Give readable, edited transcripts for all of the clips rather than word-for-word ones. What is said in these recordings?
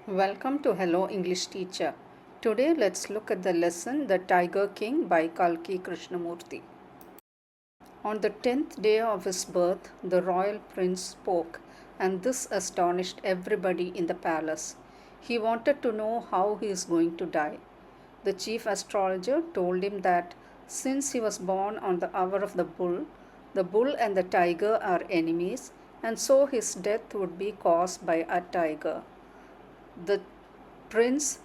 Welcome to Hello English Teacher. Today let's look at the lesson The Tiger King by Kalki Krishnamurti. On the 10th day of his birth, the royal prince spoke, and this astonished everybody in the palace. He wanted to know how he is going to die. The chief astrologer told him that since he was born on the hour of the bull and the tiger are enemies, and so his death would be caused by a tiger. The prince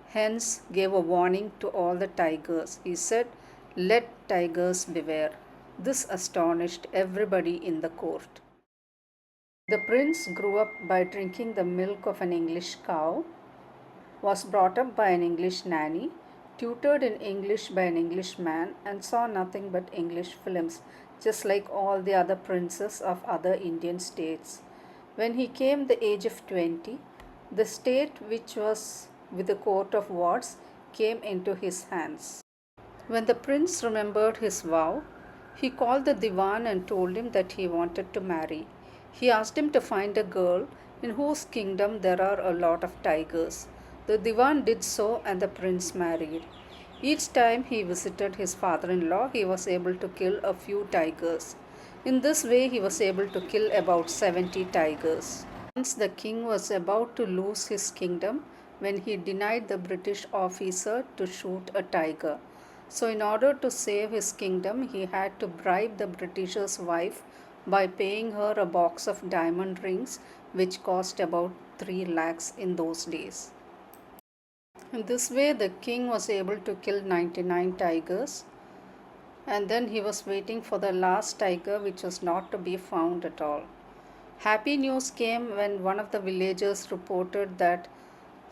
hence gave a warning to all the tigers. He said, "Let tigers beware." This astonished everybody in the court. The prince grew up by drinking the milk of an English cow, was brought up by an English nanny, tutored in English by an English man, and saw nothing but English films, just like all the other princes of other Indian states. When he came the age of 20, the state, which was with a court of wards, came into his hands. When the prince remembered his vow, he called the divan and told him that he wanted to marry. He asked him to find a girl in whose kingdom there are a lot of tigers. The divan did so, and the prince married. Each time he visited his father-in-law, he was able to kill a few tigers. In this way, he was able to kill about 70 tigers. Once the king was about to lose his kingdom when he denied the British officer to shoot a tiger. So, in order to save his kingdom, he had to bribe the Britisher's wife by paying her a box of diamond rings, which cost about 3 lakhs in those days. In this way, the king was able to kill 99 tigers, and then he was waiting for the last tiger, which was not to be found at all. Happy news came when one of the villagers reported that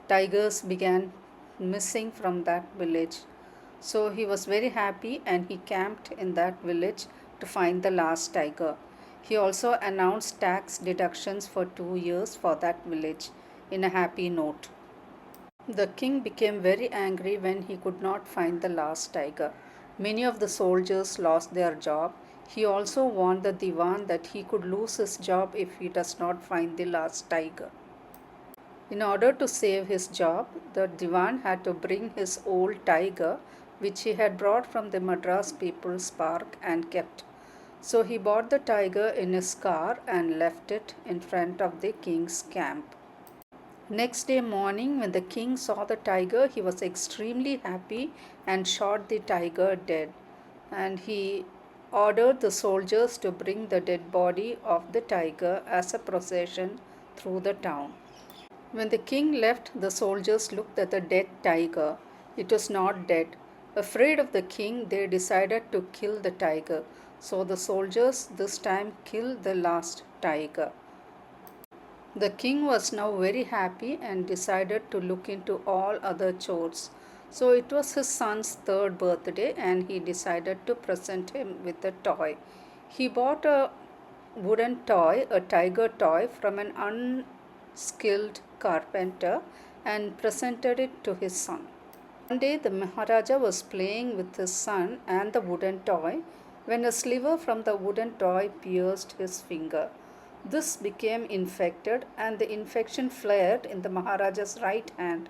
tigers began missing from that village. So he was very happy and he camped in that village to find the last tiger. He also announced tax deductions for 2 years for that village in a happy note. The king became very angry when he could not find the last tiger. Many of the soldiers lost their job. He also warned the divan that he could lose his job if he does not find the last tiger. In order to save his job, the divan had to bring his old tiger, which he had brought from the Madras People's Park and kept. So he bought the tiger in his car and left it in front of the king's camp. Next day morning, when the king saw the tiger, he was extremely happy and shot the tiger dead. And he ordered the soldiers to bring the dead body of the tiger as a procession through the town. When the king left, the soldiers looked at the dead tiger. It was not dead. Afraid of the king, they decided to kill the tiger. So the soldiers this time killed the last tiger. The king was now very happy and decided to look into all other chores. So it was his son's 3rd birthday and he decided to present him with a toy. He bought a wooden toy, a tiger toy, from an unskilled carpenter and presented it to his son. One day the Maharaja was playing with his son and the wooden toy when a sliver from the wooden toy pierced his finger. This became infected and the infection flared in the Maharaja's right hand.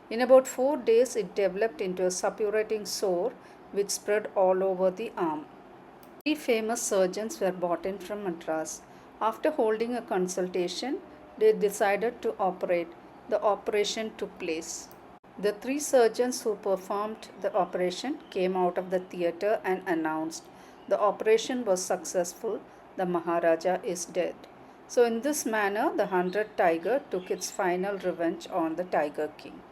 In about 4 days, it developed into a suppurating sore which spread all over the arm. 3 famous surgeons were brought in from Madras. After holding a consultation, they decided to operate. The operation took place. The 3 surgeons who performed the operation came out of the theatre and announced, "The operation was successful. The Maharaja is dead." So in this manner, the 100th tiger took its final revenge on the Tiger King.